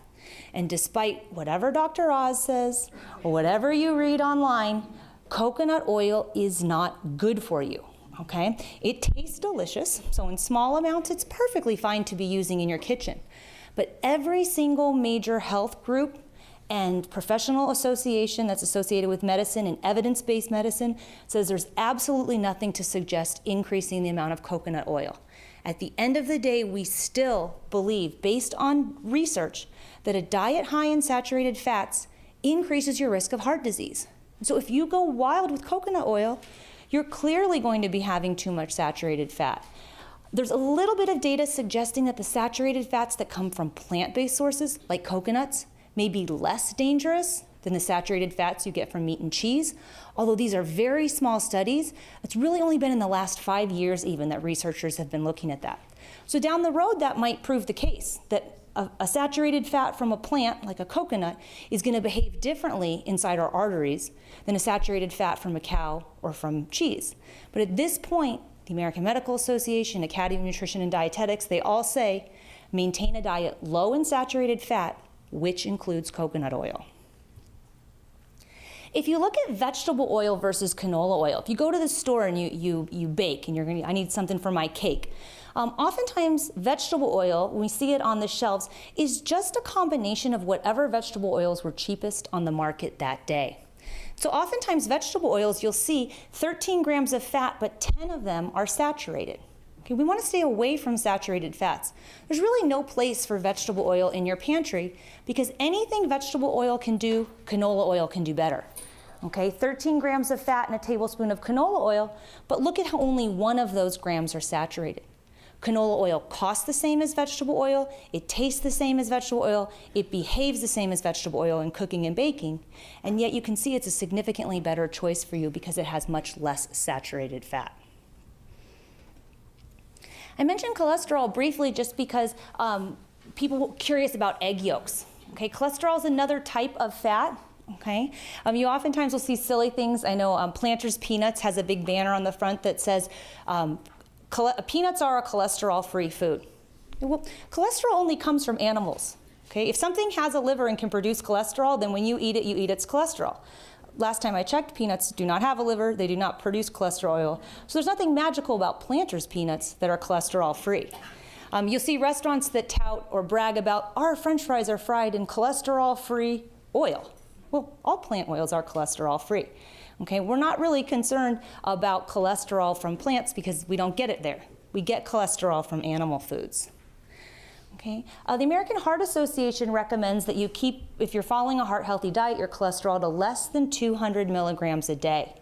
And despite whatever Dr. Oz says, or whatever you read online, coconut oil is not good for you. Okay? It tastes delicious, so in small amounts it's perfectly fine to be using in your kitchen. But every single major health group and professional association that's associated with medicine and evidence-based medicine says there's absolutely nothing to suggest increasing the amount of coconut oil. At the end of the day, we still believe, based on research, that a diet high in saturated fats increases your risk of heart disease. So if you go wild with coconut oil, you're clearly going to be having too much saturated fat. There's a little bit of data suggesting that the saturated fats that come from plant-based sources, like coconuts, may be less dangerous than the saturated fats you get from meat and cheese. Although these are very small studies, it's really only been in the last 5 years even that researchers have been looking at that. So down the road, that might prove the case, that a saturated fat from a plant, like a coconut, is going to behave differently inside our arteries than a saturated fat from a cow or from cheese. But at this point, the American Medical Association, Academy of Nutrition and Dietetics, they all say maintain a diet low in saturated fat, which includes coconut oil. If you look at vegetable oil versus canola oil, if you go to the store and you bake and I need something for my cake, oftentimes vegetable oil, when we see it on the shelves, is just a combination of whatever vegetable oils were cheapest on the market that day. So oftentimes vegetable oils, you'll see 13 grams of fat, but 10 of them are saturated. Okay, we want to stay away from saturated fats. There's really no place for vegetable oil in your pantry because anything vegetable oil can do, canola oil can do better. Okay, 13 grams of fat and a tablespoon of canola oil, but look at how only one of those grams are saturated. Canola oil costs the same as vegetable oil, it tastes the same as vegetable oil, it behaves the same as vegetable oil in cooking and baking, and yet you can see it's a significantly better choice for you because it has much less saturated fat. I mentioned cholesterol briefly just because people are curious about egg yolks. Okay, cholesterol is another type of fat. Okay, you oftentimes will see silly things. I know Planters Peanuts has a big banner on the front that says peanuts are a cholesterol-free food. Well, cholesterol only comes from animals. Okay, if something has a liver and can produce cholesterol, then when you eat its cholesterol. Last time I checked, peanuts do not have a liver, they do not produce cholesterol oil. So there's nothing magical about Planters peanuts that are cholesterol-free. You'll see restaurants that tout or brag about, our French fries are fried in cholesterol-free oil. Well, all plant oils are cholesterol-free. Okay, we're not really concerned about cholesterol from plants because we don't get it there. We get cholesterol from animal foods. Okay. The American Heart Association recommends that you keep, if you're following a heart-healthy diet, your cholesterol to less than 200 milligrams a day.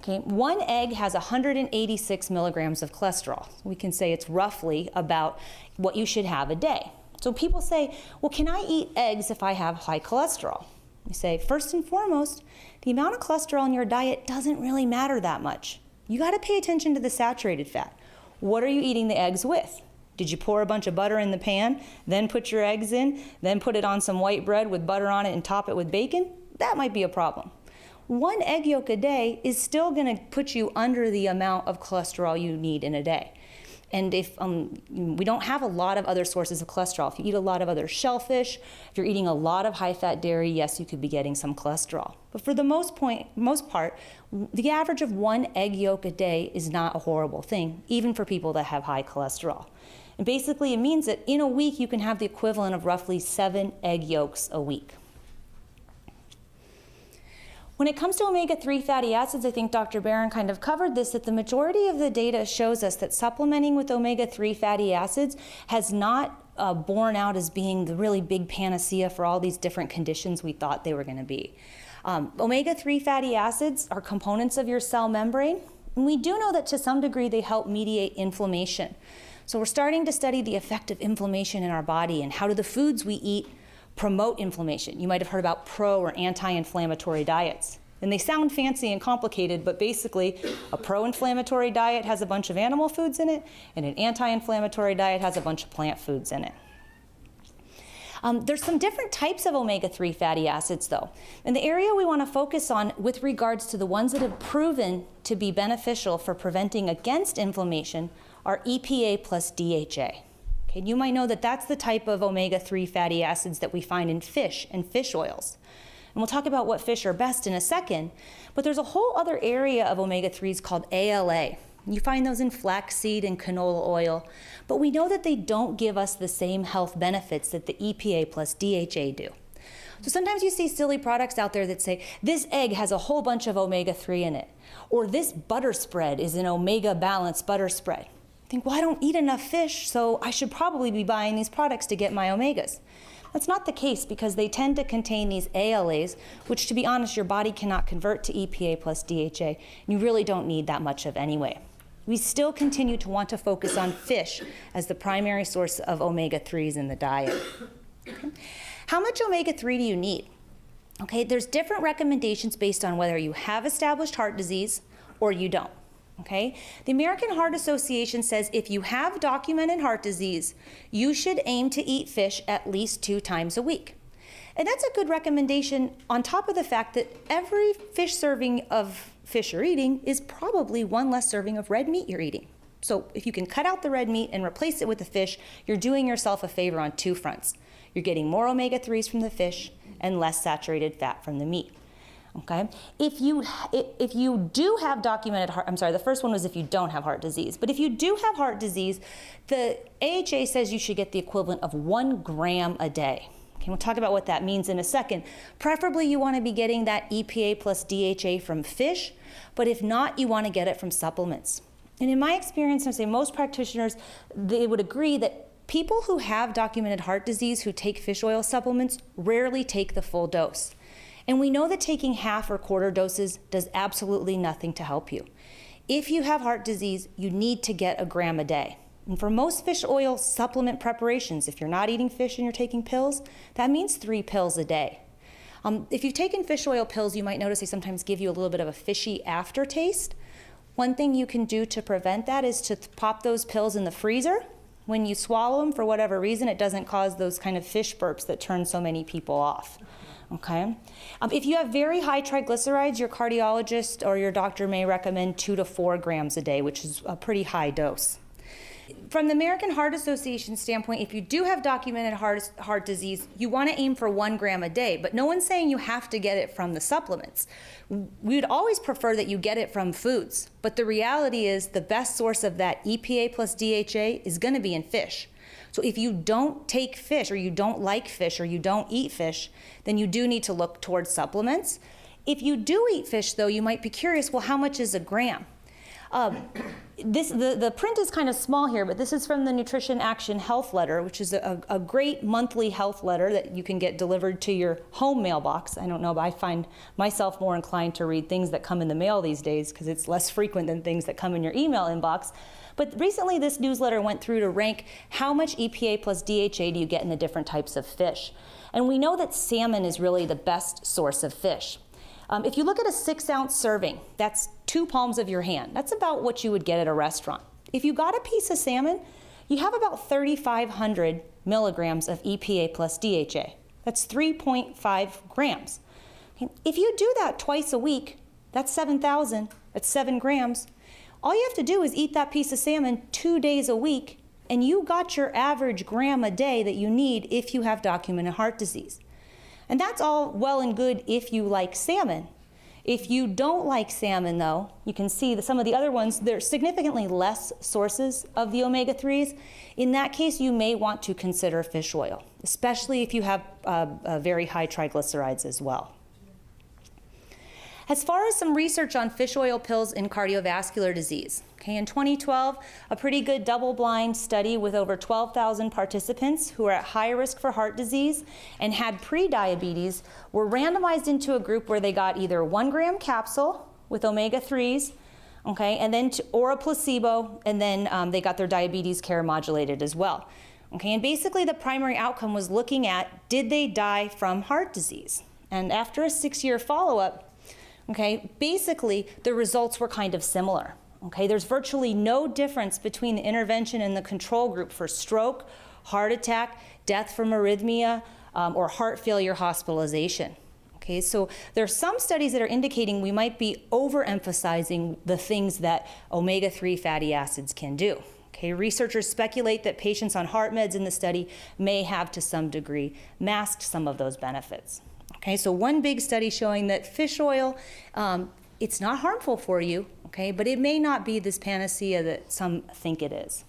Okay. One egg has 186 milligrams of cholesterol. We can say it's roughly about what you should have a day. So people say, well, can I eat eggs if I have high cholesterol? We say, first and foremost, the amount of cholesterol in your diet doesn't really matter that much. You got to pay attention to the saturated fat. What are you eating the eggs with? Did you pour a bunch of butter in the pan, then put your eggs in, then put it on some white bread with butter on it and top it with bacon? That might be a problem. One egg yolk a day is still going to put you under the amount of cholesterol you need in a day. And if we don't have a lot of other sources of cholesterol, if you eat a lot of other shellfish, if you're eating a lot of high-fat dairy, yes, you could be getting some cholesterol. But for the most part, the average of one egg yolk a day is not a horrible thing, even for people that have high cholesterol. And basically, it means that in a week, you can have the equivalent of roughly 7 egg yolks a week. When it comes to omega-3 fatty acids, I think Dr. Barron kind of covered this, that the majority of the data shows us that supplementing with omega-3 fatty acids has not borne out as being the really big panacea for all these different conditions we thought they were going to be. Omega-3 fatty acids are components of your cell membrane, and we do know that to some degree they help mediate inflammation. So we're starting to study the effect of inflammation in our body and how do the foods we eat promote inflammation. You might have heard about pro or anti-inflammatory diets. And they sound fancy and complicated, but basically a pro-inflammatory diet has a bunch of animal foods in it, and an anti-inflammatory diet has a bunch of plant foods in it. There's some different types of omega-3 fatty acids, though. And the area we want to focus on with regards to the ones that have proven to be beneficial for preventing against inflammation are EPA plus DHA. Okay, you might know that that's the type of omega-3 fatty acids that we find in fish and fish oils. And we'll talk about what fish are best in a second, but there's a whole other area of omega-3s called ALA. You find those in flaxseed and canola oil, but we know that they don't give us the same health benefits that the EPA plus DHA do. So sometimes you see silly products out there that say, this egg has a whole bunch of omega-3 in it, or this butter spread is an omega balanced butter spread. You think, well, I don't eat enough fish, so I should probably be buying these products to get my omegas. That's not the case because they tend to contain these ALAs, which, to be honest, your body cannot convert to EPA plus DHA, and you really don't need that much of anyway. We still continue to want to focus on fish as the primary source of omega-3s in the diet. Okay. How much omega-3 do you need? Okay, there's different recommendations based on whether you have established heart disease or you don't. Okay? The American Heart Association says if you have documented heart disease, you should aim to eat fish at least 2 times a week. And that's a good recommendation on top of the fact that every fish serving of fish you're eating is probably 1 less serving of red meat you're eating. So if you can cut out the red meat and replace it with the fish, you're doing yourself a favor on 2 fronts. You're getting more omega-3s from the fish and less saturated fat from the meat. Okay? If you do have documented heart, I'm sorry, the first one was if you don't have heart disease. But if you do have heart disease, the AHA says you should get the equivalent of 1 gram a day. Okay, we'll talk about what that means in a second. Preferably you want to be getting that EPA plus DHA from fish, but if not, you want to get it from supplements. And in my experience, I say most practitioners, they would agree that people who have documented heart disease who take fish oil supplements rarely take the full dose. And we know that taking half or quarter doses does absolutely nothing to help you. If you have heart disease, you need to get 1 gram a day. And for most fish oil supplement preparations, if you're not eating fish and you're taking pills, that means 3 pills a day. If you've taken fish oil pills, you might notice they sometimes give you a little bit of a fishy aftertaste. One thing you can do to prevent that is to pop those pills in the freezer. When you swallow them, for whatever reason, it doesn't cause those kind of fish burps that turn so many people off. Okay? If you have very high triglycerides, your cardiologist or your doctor may recommend 2 to 4 grams a day, which is a pretty high dose. From the American Heart Association standpoint, if you do have documented heart disease, you want to aim for 1 gram a day, but no one's saying you have to get it from the supplements. We would always prefer that you get it from foods, but the reality is the best source of that EPA plus DHA is going to be in fish. So if you don't take fish, or you don't like fish, or you don't eat fish, then you do need to look towards supplements. If you do eat fish, though, you might be curious, well, how much is 1 gram? The print is kind of small here, but this is from the Nutrition Action Health Letter, which is a great monthly health letter that you can get delivered to your home mailbox. I don't know, but I find myself more inclined to read things that come in the mail these days because it's less frequent than things that come in your email inbox. But recently this newsletter went through to rank how much EPA plus DHA do you get in the different types of fish. And we know that salmon is really the best source of fish. If you look at a 6-ounce serving, that's 2 palms of your hand. That's about what you would get at a restaurant. If you got a piece of salmon, you have about 3,500 milligrams of EPA plus DHA. That's 3.5 grams. Okay. If you do that twice a week, that's 7,000, that's 7 grams. All you have to do is eat that piece of salmon 2 days a week, and you got your average gram a day that you need if you have documented heart disease. And that's all well and good if you like salmon. If you don't like salmon, though, you can see that some of the other ones, they're significantly less sources of the omega-3s. In that case, you may want to consider fish oil, especially if you have very high triglycerides as well. As far as some research on fish oil pills in cardiovascular disease, okay, in 2012, a pretty good double-blind study with over 12,000 participants who were at high risk for heart disease and had pre-diabetes were randomized into a group where they got either 1 gram capsule with omega-3s, okay, and then or a placebo, and then they got their diabetes care modulated as well. Okay, and basically the primary outcome was looking at, did they die from heart disease? And after a 6-year follow-up, okay, basically the results were kind of similar. Okay, there's virtually no difference between the intervention and the control group for stroke, heart attack, death from arrhythmia, or heart failure hospitalization. Okay, so there are some studies that are indicating we might be overemphasizing the things that omega-3 fatty acids can do. Okay, researchers speculate that patients on heart meds in the study may have to some degree masked some of those benefits. Okay, so one big study showing that fish oil It's not harmful for you, okay, but it may not be this panacea that some think it is.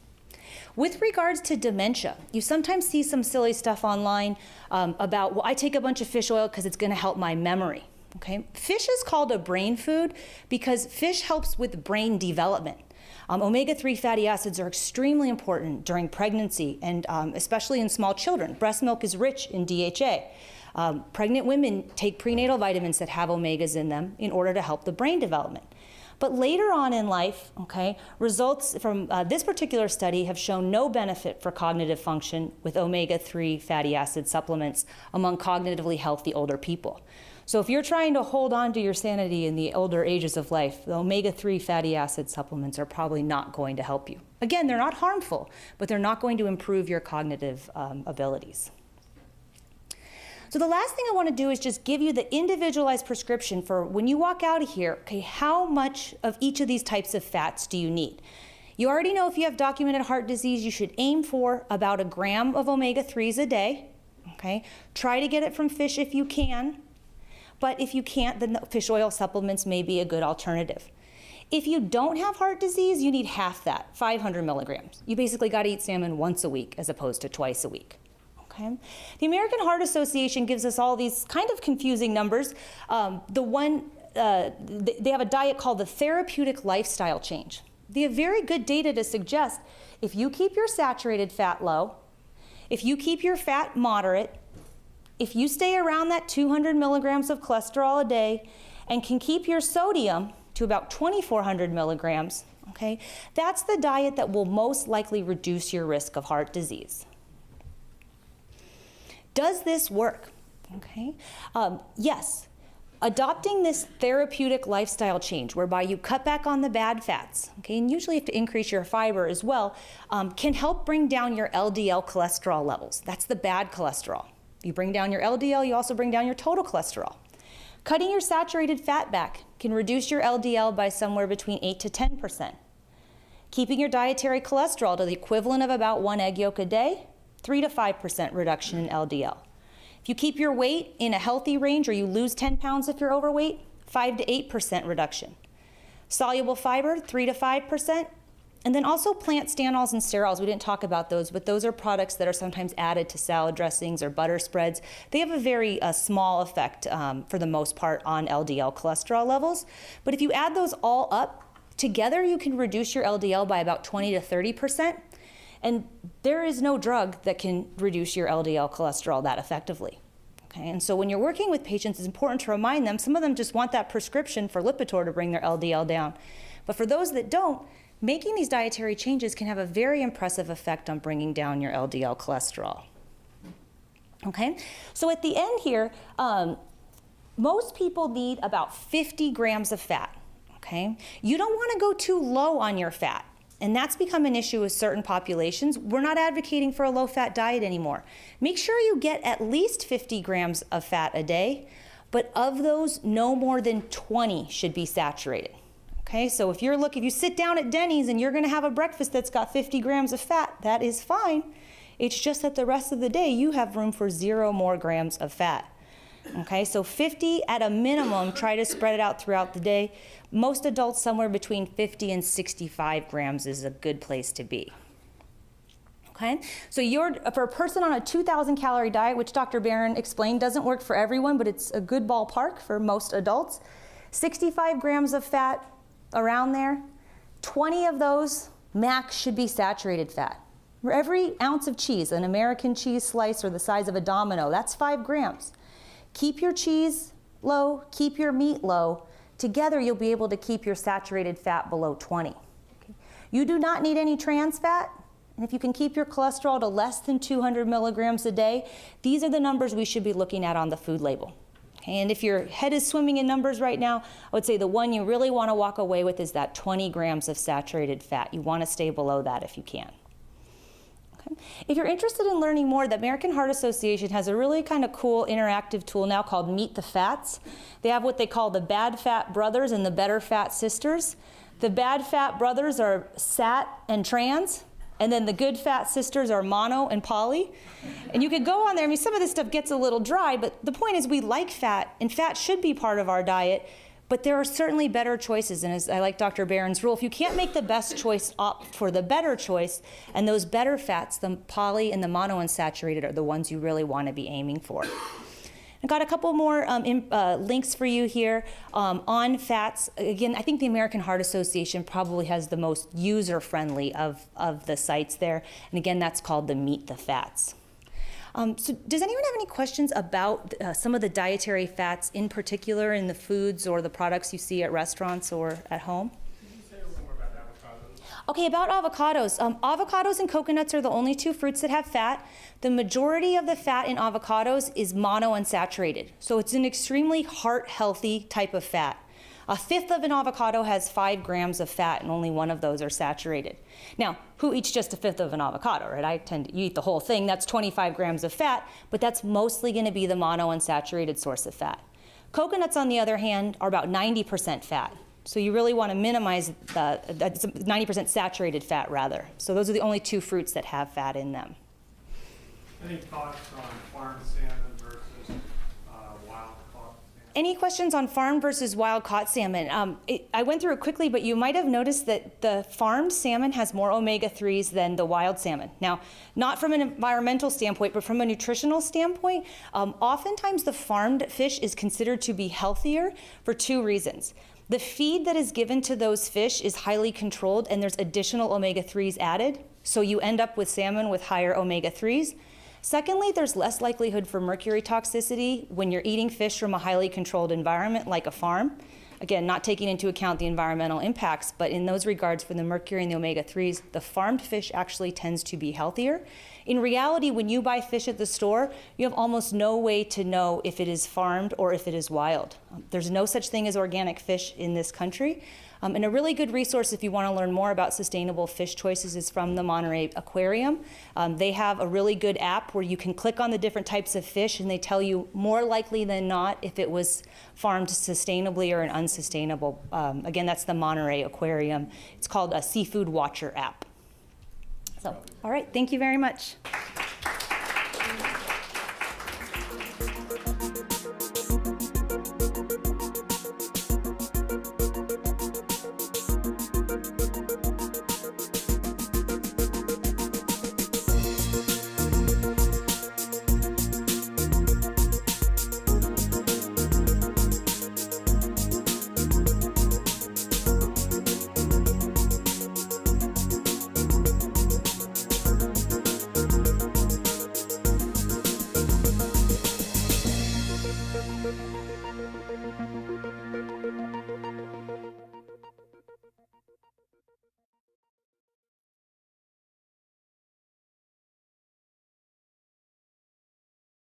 With regards to dementia, you sometimes see some silly stuff online about, well, I take a bunch of fish oil because it's going to help my memory. Okay? Fish is called a brain food because fish helps with brain development. Omega-3 fatty acids are extremely important during pregnancy and especially in small children. Breast milk is rich in DHA. Pregnant women take prenatal vitamins that have omegas in them in order to help the brain development. But later on in life, okay, results from this particular study have shown no benefit for cognitive function with omega-3 fatty acid supplements among cognitively healthy older people. So if you're trying to hold on to your sanity in the older ages of life, the omega-3 fatty acid supplements are probably not going to help you. Again, they're not harmful, but they're not going to improve your cognitive abilities. So the last thing I want to do is just give you the individualized prescription for when you walk out of here, okay, how much of each of these types of fats do you need? You already know if you have documented heart disease, you should aim for about 1 gram of omega-3s a day, okay? Try to get it from fish if you can, but if you can't, then the fish oil supplements may be a good alternative. If you don't have heart disease, you need half that, 500 milligrams. You basically got to eat salmon once a week as opposed to twice a week. Okay. The American Heart Association gives us all these kind of confusing numbers. They have a diet called the therapeutic lifestyle change. They have very good data to suggest if you keep your saturated fat low, if you keep your fat moderate, if you stay around that 200 milligrams of cholesterol a day and can keep your sodium to about 2,400 milligrams, okay, that's the diet that will most likely reduce your risk of heart disease. Does this work? Okay. Yes. Adopting this therapeutic lifestyle change, whereby you cut back on the bad fats, okay, and usually you have to increase your fiber as well, can help bring down your LDL cholesterol levels. That's the bad cholesterol. You bring down your LDL, you also bring down your total cholesterol. Cutting your saturated fat back can reduce your LDL by somewhere between 8 to 10%. Keeping your dietary cholesterol to the equivalent of about 1 egg yolk a day, 3 to 5% reduction in LDL. If you keep your weight in a healthy range or you lose 10 pounds if you're overweight, 5 to 8% reduction. Soluble fiber, 3 to 5%. And then also plant stanols and sterols. We didn't talk about those, but those are products that are sometimes added to salad dressings or butter spreads. They have a very small effect, for the most part, on LDL cholesterol levels. But if you add those all up together, you can reduce your LDL by about 20 to 30%. And there is no drug that can reduce your LDL cholesterol that effectively. Okay? And so when you're working with patients, it's important to remind them, some of them just want that prescription for Lipitor to bring their LDL down. But for those that don't, making these dietary changes can have a very impressive effect on bringing down your LDL cholesterol. Okay? So at the end here, most people need about 50 grams of fat. Okay? You don't want to go too low on your fat. And that's become an issue with certain populations. We're not advocating for a low-fat diet anymore. Make sure you get at least 50 grams of fat a day, but of those, no more than 20 should be saturated. Okay, so if you sit down at Denny's and you're gonna have a breakfast that's got 50 grams of fat, that is fine. It's just that the rest of the day, you have room for 0 more grams of fat. Okay, so 50 at a minimum, try to spread it out throughout the day. Most adults, somewhere between 50 and 65 grams is a good place to be. Okay, so for a person on a 2,000 calorie diet, which Dr. Barron explained doesn't work for everyone, but it's a good ballpark for most adults, 65 grams of fat around there, 20 of those max should be saturated fat. For every ounce of cheese, an American cheese slice or the size of a domino, that's 5 grams. Keep your cheese low, keep your meat low. Together, you'll be able to keep your saturated fat below 20. Okay? You do not need any trans fat, and if you can keep your cholesterol to less than 200 milligrams a day, these are the numbers we should be looking at on the food label. Okay? And if your head is swimming in numbers right now, I would say the one you really want to walk away with is that 20 grams of saturated fat. You want to stay below that if you can. If you're interested in learning more, the American Heart Association has a really kind of cool interactive tool now called Meet the Fats. They have what they call the bad fat brothers and the better fat sisters. The bad fat brothers are sat and trans, and then the good fat sisters are mono and poly. And you could go on there, I mean, some of this stuff gets a little dry, but the point is we like fat, and fat should be part of our diet, But there are certainly better choices, and as I like Dr. Barron's rule, if you can't make the best choice, opt for the better choice, and those better fats, the poly and the monounsaturated, are the ones you really want to be aiming for. I've got a couple more links for you here on fats. Again, I think the American Heart Association probably has the most user-friendly of the sites there, and again, that's called the Meet the Fats. So does anyone have any questions about some of the dietary fats in particular in the foods or the products you see at restaurants or at home? Can you say a little more about avocados? Okay, about avocados. Avocados and coconuts are the only two fruits that have fat. The majority of the fat in avocados is monounsaturated. So it's an extremely heart-healthy type of fat. A fifth of an avocado has 5 grams of fat, and only one of those are saturated. Now, who eats just a fifth of an avocado, right? I tend to eat the whole thing. That's 25 grams of fat, but that's mostly going to be the monounsaturated source of fat. Coconuts, on the other hand, are about 90% fat. So you really want to minimize that's 90% saturated fat, rather. So those are the only two fruits that have fat in them. Any thoughts on farm salmon versus wild caught salmon? Any questions on farm versus wild caught salmon? I went through it quickly, but you might have noticed that the farmed salmon has more omega-3s than the wild salmon. Now, not from an environmental standpoint, but from a nutritional standpoint, oftentimes the farmed fish is considered to be healthier for 2 reasons. The feed that is given to those fish is highly controlled, and there's additional omega-3s added, so you end up with salmon with higher omega-3s. Secondly, there's less likelihood for mercury toxicity when you're eating fish from a highly controlled environment like a farm. Again, not taking into account the environmental impacts, but in those regards for the mercury and the omega-3s, the farmed fish actually tends to be healthier. In reality, when you buy fish at the store, you have almost no way to know if it is farmed or if it is wild. There's no such thing as organic fish in this country. And a really good resource if you want to learn more about sustainable fish choices is from the Monterey Aquarium. They have a really good app where you can click on the different types of fish and they tell you more likely than not if it was farmed sustainably or an unsustainable. Again, that's the Monterey Aquarium. It's called a Seafood Watcher app. So, all right, thank you very much.